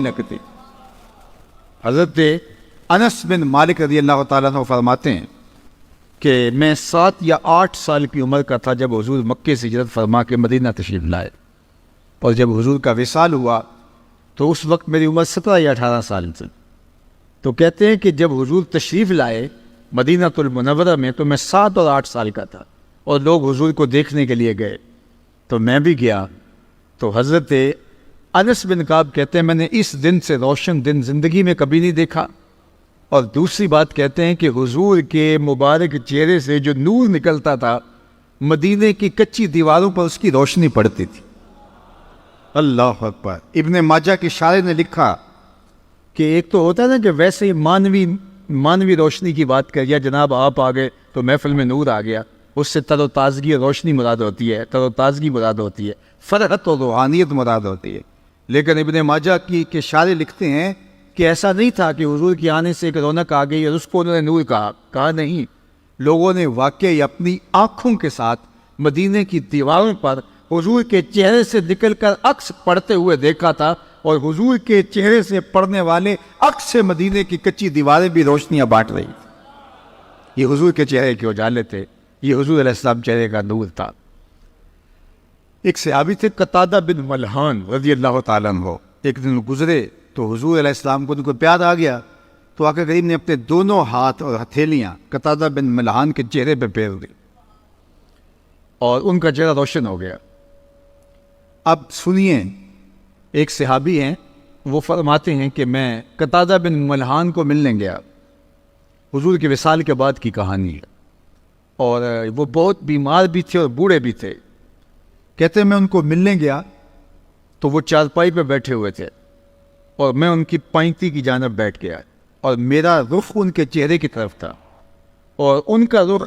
لگتی. حضرت انس بن مالک رضی اللہ تعالیٰ عنہ فرماتے ہیں کہ میں 7 یا 8 سال کی عمر کا تھا جب حضور مکے سے ہجرت فرما کے مدینہ تشریف لائے، اور جب حضور کا وصال ہوا تو اس وقت میری عمر 17 یا 18 سال تھی. تو کہتے ہیں کہ جب حضور تشریف لائے مدینہ المنورہ میں تو میں 7 اور 8 سال کا تھا، اور لوگ حضور کو دیکھنے کے لیے گئے تو میں بھی گیا. تو حضرت انس بن کعب کہتے ہیں میں نے اس دن سے روشن دن زندگی میں کبھی نہیں دیکھا. اور دوسری بات کہتے ہیں کہ حضور کے مبارک چہرے سے جو نور نکلتا تھا مدینے کی کچی دیواروں پر اس کی روشنی پڑتی تھی. اللہ اکبر. ابن ماجہ کی شارح نے لکھا کہ ایک تو ہوتا ہے نا کہ ویسے ہی مانوی روشنی کی بات کر یا جناب آپ آ گئے تو محفل میں نور آ گیا، اس سے تر و تازگی اور روشنی مراد ہوتی ہے، تر و تازگی مراد ہوتی ہے، فرحت و روحانیت مراد ہوتی ہے. لیکن ابن ماجہ کے شارح لکھتے ہیں کہ ایسا نہیں تھا کہ حضور کے آنے سے ایک رونق آ گئی اور اس کو انہوں نے نور کہا نہیں. لوگوں نے واقعی اپنی آنکھوں کے ساتھ مدینے کی دیواروں پر حضور کے چہرے سے نکل کر عکس پڑھتے ہوئے دیکھا تھا، اور حضور کے چہرے سے پڑھنے والے عکس سے مدینے کی کچی دیواریں بھی روشنیاں بانٹ رہی تھیں. یہ حضور کے چہرے کے اجالے تھے، یہ حضور علیہ السلام چہرے کا نور تھا. ایک صحابی تھے قتادہ بن ملحان رضی اللہ تعالیٰ عنہ. ایک دن گزرے تو حضور علیہ السلام کو ان کو پیار آ گیا تو آقا کریم نے اپنے دونوں ہاتھ اور ہتھیلیاں قتادہ بن ملحان کے چہرے پہ پھیر دی اور ان کا چہرہ روشن ہو گیا. اب سنیے، ایک صحابی ہیں وہ فرماتے ہیں کہ میں قتادہ بن ملحان کو ملنے گیا، حضور کے وصال کے بعد کی کہانی ہے، اور وہ بہت بیمار بھی تھے اور بوڑھے بھی تھے. کہتے ہیں میں ان کو ملنے گیا تو وہ چارپائی پہ بیٹھے ہوئے تھے اور میں ان کی پائنتی کی جانب بیٹھ گیا، اور میرا رخ ان کے چہرے کی طرف تھا اور ان کا رخ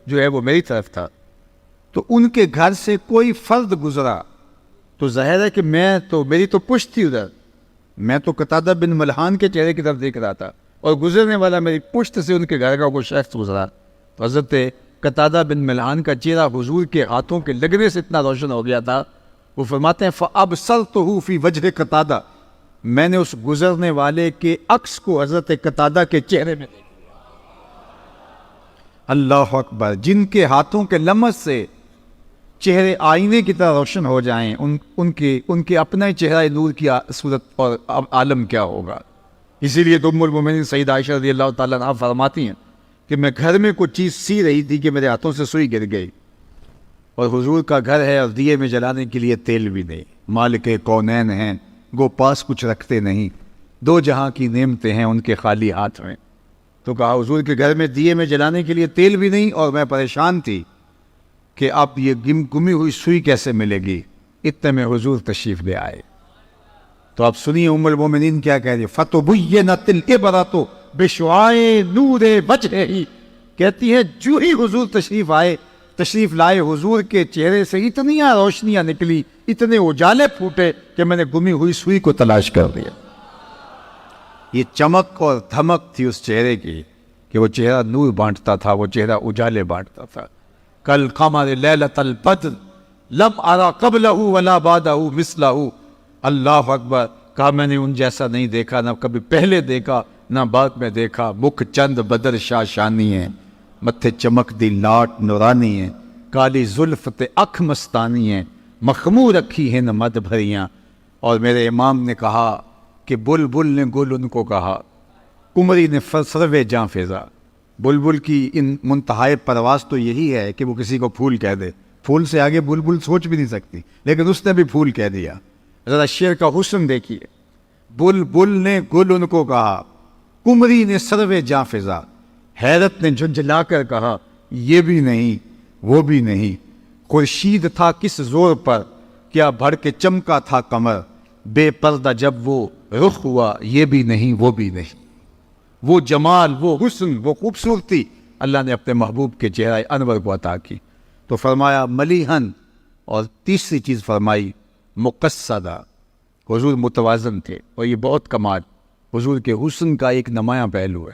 جو ہے وہ میری طرف تھا. تو ان کے گھر سے کوئی فرد گزرا تو ظاہر ہے کہ میری تو پشت تھی ادھر، میں تو قتادہ بن ملحان کے چہرے کی طرف دیکھ رہا تھا، اور گزرنے والا میری پشت سے ان کے گھر کا کوئی شخص گزرا. تو حضرت قتادہ بن ملحان کا چہرہ حضور کے ہاتھوں کے لگنے سے اتنا روشن ہو گیا تھا. وہ فرماتے ہیں فَأَبْصَرْتُهُ فِي وَجْهِ قتادہ، میں نے اس گزرنے والے کے عکس کو حضرت قتادہ کے چہرے میں دیکھا. اللہ اکبر. جن کے ہاتھوں کے لمس سے چہرے آئینے کی طرح روشن ہو جائیں، ان کے اپنا ہی چہرہ نور کی صورت اور عالم کیا ہوگا. اسی لیے ام المومنین سیدہ عائشہ رضی اللہ تعالیٰ عنہا فرماتی ہیں کہ میں گھر میں کوئی چیز سی رہی تھی کہ میرے ہاتھوں سے سوئی گر گئی، اور حضور کا گھر ہے اور دیے میں جلانے کے لیے تیل بھی نہیں، مالک کونین ہیں گو پاس کچھ رکھتے نہیں، 2 جہاں کی نعمتیں ہیں ان کے خالی ہاتھ میں. تو کہا حضور کے گھر میں دیے میں جلانے کے لیے تیل بھی نہیں، اور میں پریشان تھی کہ اب یہ گمی ہوئی سوئی کیسے ملے گی. اتنے میں حضور تشریف لے آئے. تو آپ سنیے ام المومنین کیا کہہ رہی ہے، فَتُبُيِّنَتِ الْعِبْرَةُ بِشُعَاعِ نُورِ وَجْهِهِ. کہتی ہے جو ہی حضور تشریف لائے حضور کے چہرے سے اتنی روشنیاں نکلی، اتنے اجالے پھوٹے کہ میں نے گمی ہوئی سوئی کو تلاش کر دیا. یہ چمک اور دھمک تھی اس چہرے کی کہ وہ چہرہ نور بانٹتا تھا، وہ چہرہ اجالے بانٹتا تھا. کل قمر لیلۃ البدر لم ارى قبلہ ولا بعدہ مثلہ. اللہ اکبر. کہا میں نے ان جیسا نہیں دیکھا، نہ کبھی پہلے دیکھا نہ بعد میں دیکھا. مکھ چند بدر شاشانی ہیں، متھے چمک دی لاٹ نورانی ہیں، کالی زلف تے اکھ مستانی ہیں، مخمور رکھی ہیں مد بھریاں. اور میرے امام نے کہا کہ بلبل نے گل ان کو کہا، کمری نے سروے جاں فضا. بلبل کی ان منتہائے پرواز تو یہی ہے کہ وہ کسی کو پھول کہہ دے. پھول سے آگے بلبل سوچ بھی نہیں سکتی، لیکن اس نے بھی پھول کہہ دیا. ذرا شعر کا حسن دیکھیے. بلبل نے گل ان کو کہا، کمری نے سروے جاں فضا. حیرت نے جھنجھلا کر کہا یہ بھی نہیں وہ بھی نہیں. خورشید تھا کس زور پر، کیا بھڑ کے چمکا تھا قمر. بے پردہ جب وہ رخ ہوا، یہ بھی نہیں وہ بھی نہیں. وہ جمال، وہ حسن، وہ خوبصورتی اللہ نے اپنے محبوب کے چہرہ انور کو عطا کی. تو فرمایا ملیحن، اور تیسری چیز فرمائی مقصدہ. حضور متوازن تھے، اور یہ بہت کمال حضور کے حسن کا ایک نمایاں پہلو ہے.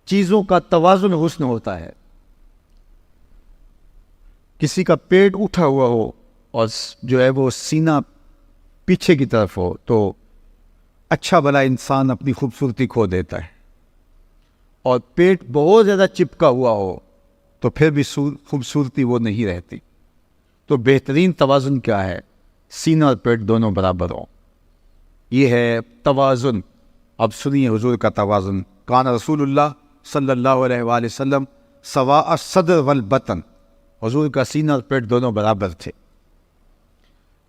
چیزوں کا توازن حسن ہوتا ہے. کسی کا پیٹ اٹھا ہوا ہو اور جو ہے وہ سینہ پیچھے کی طرف ہو تو اچھا بھلا انسان اپنی خوبصورتی کھو دیتا ہے، اور پیٹ بہت زیادہ چپکا ہوا ہو تو پھر بھی خوبصورتی وہ نہیں رہتی۔ تو بہترین توازن کیا ہے؟ سینہ اور پیٹ دونوں برابر ہوں، یہ ہے توازن۔ اب سنیے حضور کا توازن۔ کان رسول اللہ صلی اللہ علیہ وآلہ وسلم سواء الصدر والبطن، حضور کا سینہ اور پیٹ دونوں برابر تھے۔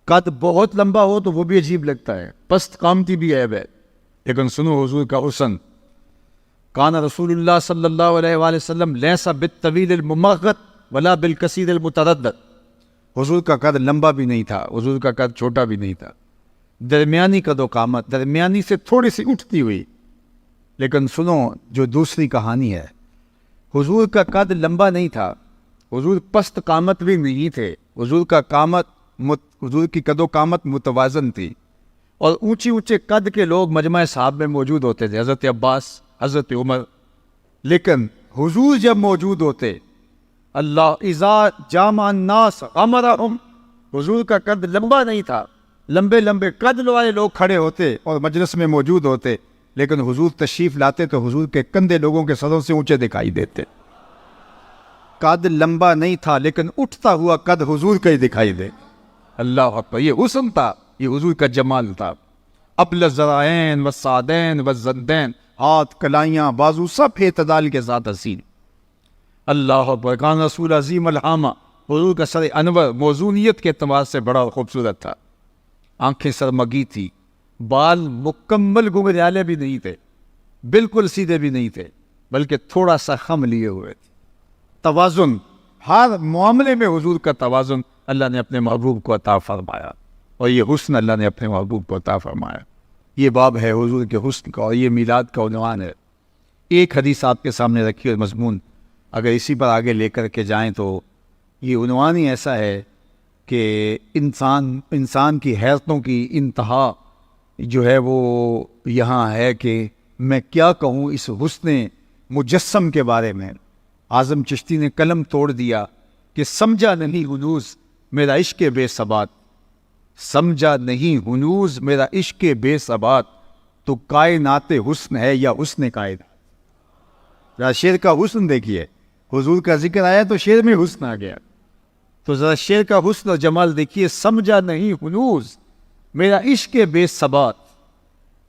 قد بہت لمبا ہو تو وہ بھی عجیب لگتا ہے، پست قامتی بھی عیب ہے، لیکن سنو حضور کا حسن۔ کان رسول اللہ صلی اللہ علیہ وآلہ وسلم لیس بالطویل الممغط ولا بالکثیر المتردد، حضور کا قد لمبا بھی نہیں تھا، حضور کا قد چھوٹا بھی نہیں تھا، درمیانی قد و قامت، درمیانی سے تھوڑی سی اٹھتی ہوئی۔ لیکن سنو جو دوسری کہانی ہے، حضور کا قد لمبا نہیں تھا، حضور پست قامت بھی نہیں تھے، حضور کی قد و قامت متوازن تھی، اور اونچی اونچے قد کے لوگ مجمع صحابہ میں موجود ہوتے تھے، حضرت عباس، حضرت عمر، لیکن حضور جب موجود ہوتے، اللہ اذا جامع الناس امرہم، حضور کا قد لمبا نہیں تھا، لمبے لمبے قد والے لوگ کھڑے ہوتے اور مجلس میں موجود ہوتے، لیکن حضور تشریف لاتے تو حضور کے کندھے لوگوں کے سروں سے اونچے دکھائی دیتے۔ قد لمبا نہیں تھا لیکن اٹھتا ہوا قد حضور کا ہی دکھائی دے۔ اللہ اکبر، یہ حسن تھا، یہ حضور کا جمال تھا۔ ابل الذرائین والسعدین والزدین، ہاتھ، کلائیاں، بازو سب اعتدال کے ساتھ حسین۔ اللہ اکبر۔ کان رسول عظیم الحامہ، حضور کا سر انور موزونیت کے اعتبار سے بڑا خوبصورت تھا، آنکھیں سرمگی تھی، بال مکمل گھنگریالے بھی نہیں تھے، بالکل سیدھے بھی نہیں تھے، بلکہ تھوڑا سا خم لیے ہوئے تھے۔ توازن، ہر معاملے میں حضور کا توازن اللہ نے اپنے محبوب کو عطا فرمایا، اور یہ حسن اللہ نے اپنے محبوب کو عطا فرمایا۔ یہ باب ہے حضور کے حسن کا، اور یہ میلاد کا عنوان ہے۔ ایک حدیث آپ کے سامنے رکھی اور مضمون اگر اسی پر آگے لے کر کے جائیں تو یہ عنوان ہی ایسا ہے کہ انسان کی حیرتوں کی انتہا جو ہے وہ یہاں ہے کہ میں کیا کہوں اس حسن مجسم کے بارے میں۔ اعظم چشتی نے قلم توڑ دیا کہ سمجھا نہیں ہنوز میرا عشق بے ثبات، سمجھا نہیں ہنوز میرا عشق بے ثبات، تو کائنات حسن ہے یا حسن کائنات۔ ذرا شعر کا حسن دیکھیے، حضور کا ذکر آیا تو شعر میں حسن آ گیا، تو ذرا شعر کا حسن اور جمال دیکھیے۔ سمجھا نہیں ہنوز میرا عشق بے ثبات،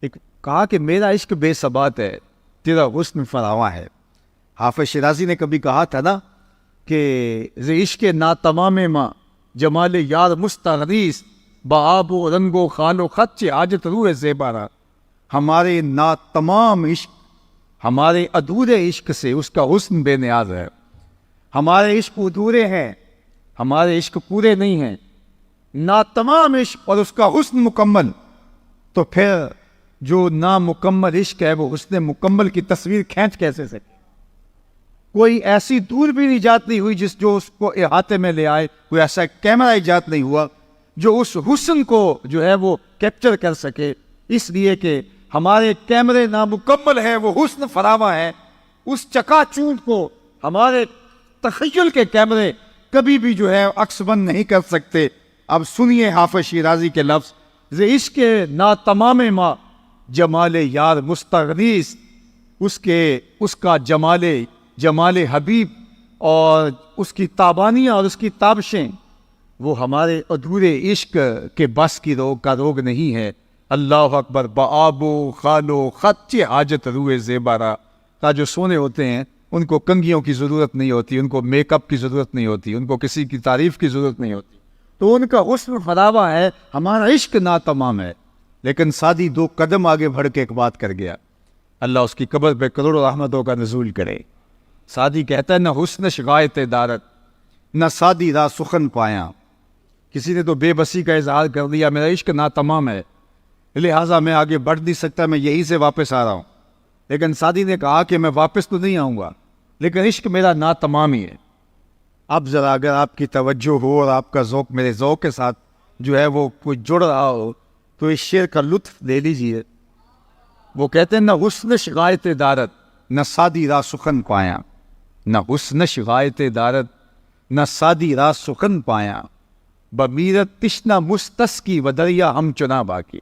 ایک کہا کہ میرا عشق بے ثبات ہے، تیرا حسن فراواں ہے۔ حافظ شیرازی نے کبھی کہا تھا نا کہ ز عشق ناتمام ماں جمال یار مستغریس، بآب و رنگ و خال و خط عاجت روح زیبارہ، ہمارے ناتمام عشق، ہمارے ادھورے عشق سے اس کا حسن بے نیاز ہے۔ ہمارے عشق ادھورے ہیں، ہمارے عشق پورے نہیں ہیں، ناتمام عشق اور اس کا حسن مکمل، تو پھر جو نامکمل عشق ہے وہ حسن مکمل کی تصویر کھینچ کیسے سکے؟ کوئی ایسی دور بھی ایجاد نہیں ہوئی جو اس کو احاطے میں لے آئے، کوئی ایسا کیمرہ ایجاد نہیں ہوا جو اس حسن کو جو ہے وہ کیپچر کر سکے، اس لیے کہ ہمارے کیمرے نامکمل ہیں، وہ حسن فراواں ہے۔ اس چکا چوند کو ہمارے تخیل کے کیمرے کبھی بھی جو ہے عکس بند نہیں کر سکتے۔ اب سنیے حافظ شیرازی کے لفظ، ز عشق ناتمام ماں جمال یار مستغریس، اس کا جمال حبیب اور اس کی تابانیاں اور اس کی تابشیں وہ ہمارے ادھورے عشق کے بس کی روگ نہیں ہے۔ اللہ اکبر۔ بآب و خال و خط حاجت روح زیبارہ، کا جو سونے ہوتے ہیں ان کو کنگھیوں کی ضرورت نہیں ہوتی، ان کو میک اپ کی ضرورت نہیں ہوتی، ان کو کسی کی تعریف کی ضرورت نہیں ہوتی، تو ان کا حسن فراواں ہے، ہمارا عشق ناتمام ہے۔ لیکن سادی دو قدم آگے بڑھ کے ایک بات کر گیا، اللہ اس کی قبر پہ کروڑوں رحمتوں کا نزول کرے۔ سادی کہتا ہے، نہ حسن شغایت دارت، نہ سادی را سخن پایا۔ کسی نے تو بے بسی کا اظہار کر دیا، میرا عشق ناتمام ہے، لہٰذا میں آگے بڑھ نہیں سکتا، میں یہیں سے واپس آ رہا ہوں۔ لیکن سادی نے کہا کہ میں واپس تو نہیں آؤں گا، لیکن عشق میرا ناتمام ہی ہے۔ اب ذرا اگر آپ کی توجہ ہو اور آپ کا ذوق میرے ذوق کے ساتھ جو ہے وہ کوئی جڑ رہا ہو تو اس شعر کا لطف لے لیجئے۔ وہ کہتے ہیں، نہ حسن شغایت دارت، نہ سادی را سخن پایا، نہ حسن شغایت دارت، نہ سادی را سخن پایا، بمیرت تشنہ مستسقی و دریا ہم چنا باقی۔